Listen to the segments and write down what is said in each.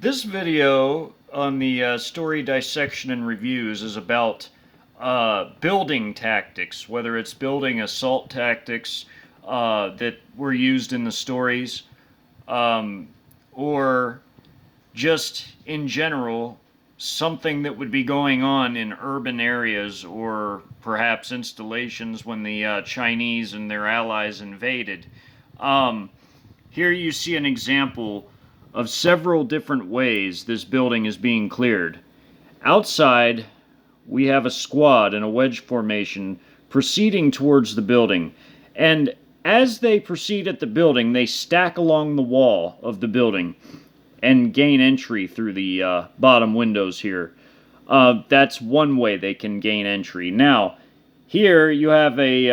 This video on the story dissection and reviews is about building tactics, whether it's building assault tactics that were used in the stories, or just in general something that would be going on in urban areas or perhaps installations when the Chinese and their allies invaded. Here you see an example of several different ways this building is being cleared. Outside, we have a squad in a wedge formation proceeding towards the building, and as they proceed at the building, they stack along the wall of the building and gain entry through the bottom windows here. That's one way they can gain entry. Now, here you have a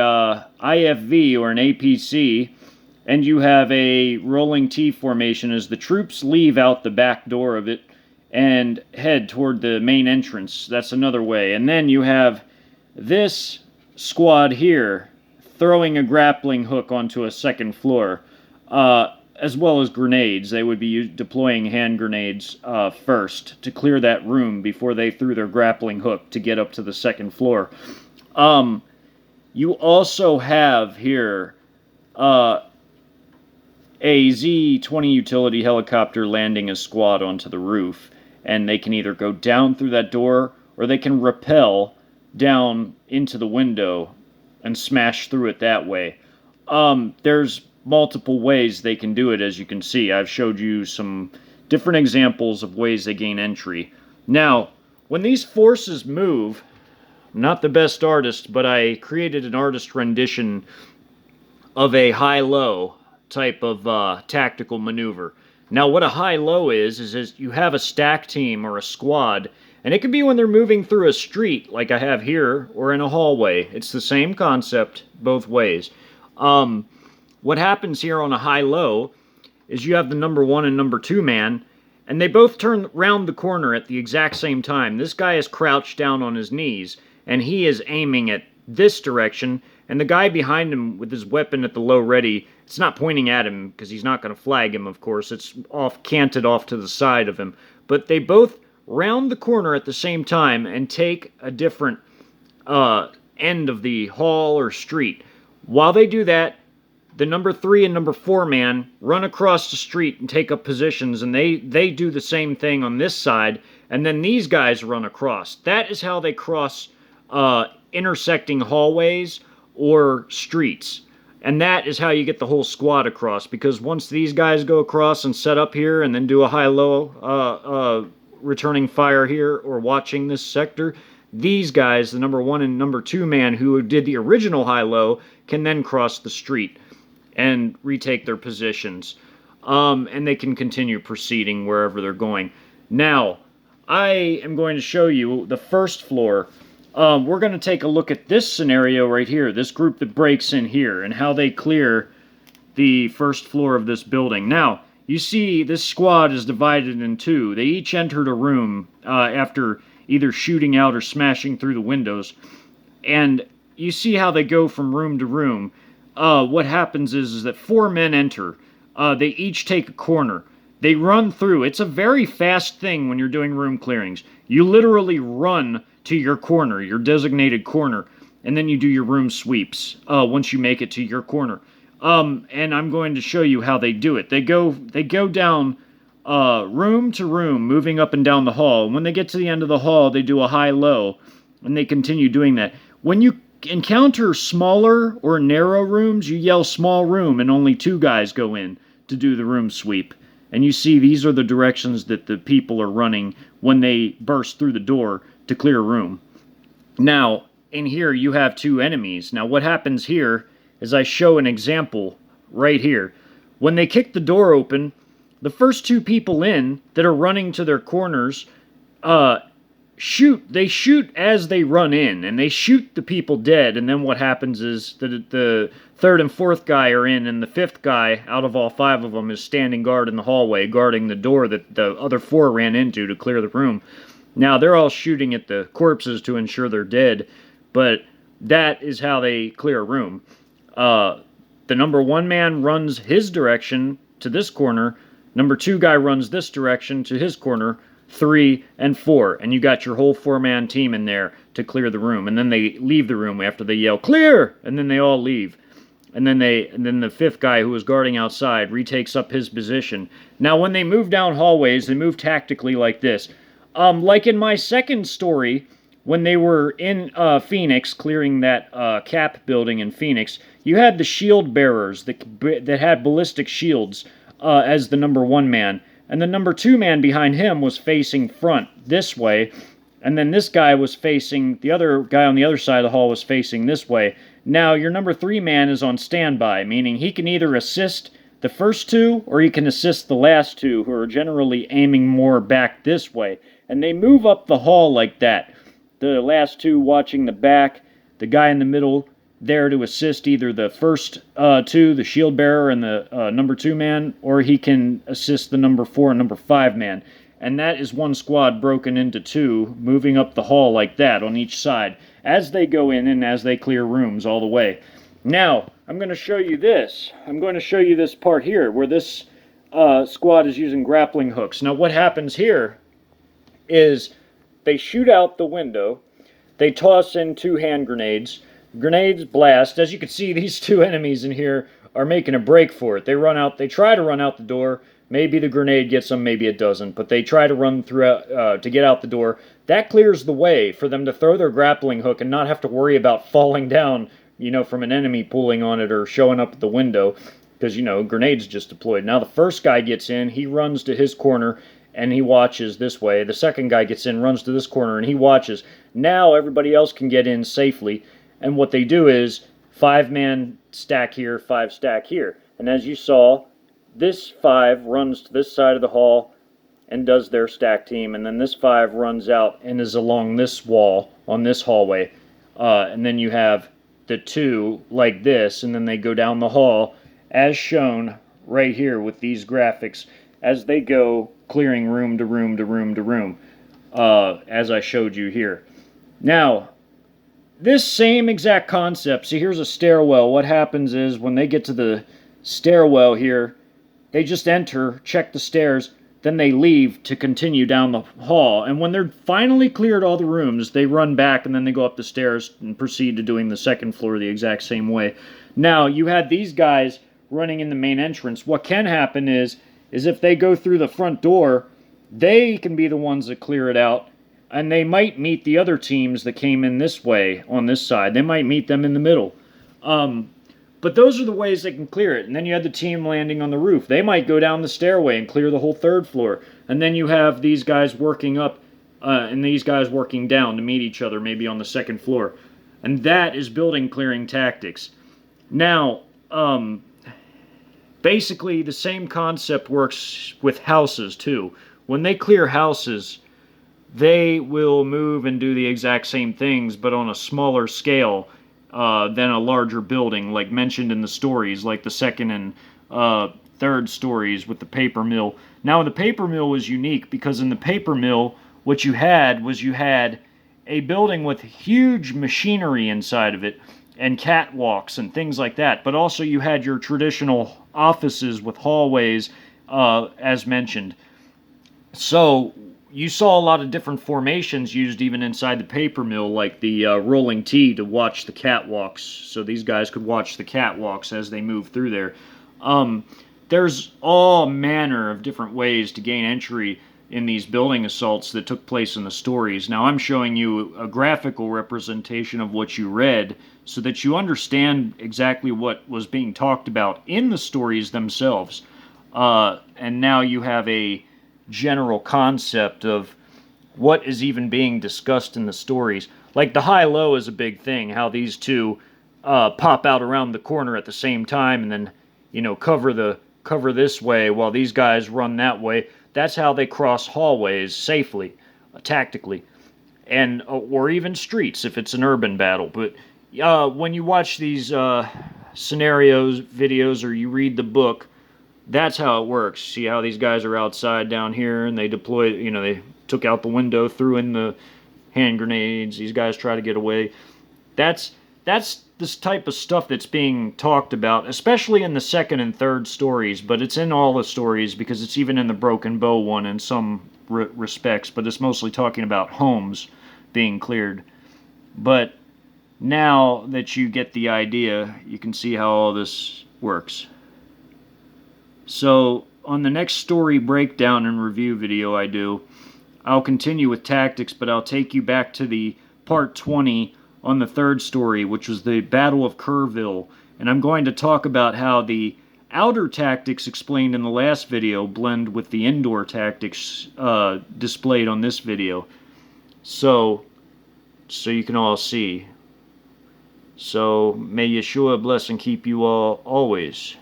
IFV or an APC, and you have a rolling T formation as the troops leave out the back door of it and head toward the main entrance. That's another way. And then you have this squad here throwing a grappling hook onto a second floor, as well as grenades. They would be deploying hand grenades first to clear that room before they threw their grappling hook to get up to the second floor. You also have here a Z-20 utility helicopter landing a squad onto the roof, and they can either go down through that door or they can rappel down into the window and smash through it that way. There's multiple ways they can do it, as you can see. I've showed you some different examples of ways they gain entry. Now, when these forces move, I'm not the best artist, but I created an artist rendition of a high-low type of tactical maneuver. Now, what a high-low is you have a stack team or a squad, and it could be when they're moving through a street, like I have here, or in a hallway. It's the same concept both ways. What happens here on a high-low is you have the number 1 and number 2 man, and they both turn round the corner at the exact same time. This guy is crouched down on his knees, and he is aiming at this direction, and the guy behind him with his weapon at the low ready, it's not pointing at him because he's not going to flag him, of course. It's canted off to the side of him. But they both round the corner at the same time and take a different end of the hall or street. While they do that, the number 3 and number 4 man run across the street and take up positions, and they do the same thing on this side, and then these guys run across. That is how they cross intersecting hallways or streets. And that is how you get the whole squad across, because once these guys go across and set up here and then do a high-low returning fire here or watching this sector, these guys, the number 1 and number 2 man who did the original high-low, can then cross the street and retake their positions. And they can continue proceeding wherever they're going. Now, I am going to show you the first floor. We're going to take a look at this scenario right here, this group that breaks in here, and how they clear the first floor of this building. Now, you see this squad is divided in two. They each entered a room after either shooting out or smashing through the windows. And you see how they go from room to room. What happens is that 4 men enter. They each take a corner. They run through. It's a very fast thing when you're doing room clearings. You literally run to your corner, your designated corner, and then you do your room sweeps once you make it to your corner. And I'm going to show you how they do it. They go down room to room, moving up and down the hall. When they get to the end of the hall, they do a high-low, and they continue doing that. When you encounter smaller or narrow rooms, you yell small room, and only 2 guys go in to do the room sweep. And you see these are the directions that the people are running when they burst through the door to clear a room. Now, in here you have 2 enemies. Now what happens here is I show an example right here. When they kick the door open, the first 2 people in that are running to their corners shoot. They shoot as they run in, and they shoot the people dead, and then what happens is that the 3rd and 4th guy are in, and the 5th guy, out of all 5 of them, is standing guard in the hallway, guarding the door that the other 4 ran into to clear the room. Now, they're all shooting at the corpses to ensure they're dead, but that is how they clear a room. The number 1 man runs his direction to this corner, Number 2 guy runs this direction to his corner, 3 and 4, and you got your whole 4-man team in there to clear the room. And then they leave the room after they yell clear, and then they all leave. And then the 5th guy who was guarding outside retakes up his position. Now, when they move down hallways, they move tactically like this. Like in my second story, when they were in Phoenix, clearing that cap building in Phoenix, you had the shield bearers that had ballistic shields as the number 1 man. And the number 2 man behind him was facing front this way. And then this guy was facing, the other guy on the other side of the hall was facing this way. Now, your number 3 man is on standby, meaning he can either assist the first 2 or he can assist the last 2, who are generally aiming more back this way. And they move up the hall like that. The last 2 watching the back, the guy in the middle there to assist either the first 2, the shield bearer and the number 2 man, or he can assist the number 4 and number 5 man. And that is one squad broken into 2, moving up the hall like that on each side, as they go in and as they clear rooms all the way. Now, I'm going to show you this. I'm going to show you this part here, where this squad is using grappling hooks. Now, what happens here is they shoot out the window, they toss in 2 hand grenades, grenades blast. As you can see, these 2 enemies in here are making a break for it. They try to run out the door. Maybe the grenade gets them, maybe it doesn't, but they try to run through to get out the door. That clears the way for them to throw their grappling hook and not have to worry about falling down, from an enemy pulling on it or showing up at the window, because, grenades just deployed. Now the first guy gets in, he runs to his corner, and he watches this way. The second guy gets in, runs to this corner, and he watches. Now everybody else can get in safely, and what they do is 5-man stack here, 5 stack here. And as you saw, this 5 runs to this side of the hall and does their stack team, and then this 5 runs out and is along this wall on this hallway. And then you have the 2 like this, and then they go down the hall as shown right here with these graphics as they go clearing room to room to room to room, as I showed you here. Now, this same exact concept, see, here's a stairwell. What happens is when they get to the stairwell here, they just enter, check the stairs, then they leave to continue down the hall. And when they're finally cleared all the rooms, they run back and then they go up the stairs and proceed to doing the second floor the exact same way. Now, you had these guys running in the main entrance. What can happen is if they go through the front door, they can be the ones that clear it out, and they might meet the other teams that came in this way on this side. They might meet them in the middle. But those are the ways they can clear it. And then you have the team landing on the roof. They might go down the stairway and clear the whole 3rd floor. And then you have these guys working up and these guys working down to meet each other, maybe on the 2nd floor. And that is building clearing tactics. Now, basically the same concept works with houses too. When they clear houses, they will move and do the exact same things, but on a smaller scale than a larger building, like mentioned in the stories, like the 2nd and 3rd stories with the paper mill. Now, the paper mill was unique because in the paper mill, what you had was a building with huge machinery inside of it and catwalks and things like that. But also you had your traditional offices with hallways, as mentioned. So you saw a lot of different formations used even inside the paper mill, like the rolling T to watch the catwalks, so these guys could watch the catwalks as they move through there. There's all manner of different ways to gain entry in these building assaults that took place in the stories. Now I'm showing you a graphical representation of what you read so that you understand exactly what was being talked about in the stories themselves. And now you have a general concept of what is even being discussed in the stories. Like the high-low is a big thing, how these 2 pop out around the corner at the same time and then, cover this way while these guys run that way. That's how they cross hallways safely, tactically, and or even streets if it's an urban battle. But when you watch these scenarios, videos, or you read the book, that's how it works. See how these guys are outside down here, and they deploy, they took out the window, threw in the hand grenades. These guys try to get away. That's this type of stuff that's being talked about, especially in the second and third stories, but it's in all the stories because it's even in the Broken Bow one in some respects, but it's mostly talking about homes being cleared. But now that you get the idea, you can see how all this works. So on the next story breakdown and review video I do, I'll continue with tactics, but I'll take you back to the part 20 on the third story, which was the Battle of Kerrville, and I'm going to talk about how the outer tactics explained in the last video blend with the indoor tactics displayed on this video, so you can all see. So may Yeshua bless and keep you all always.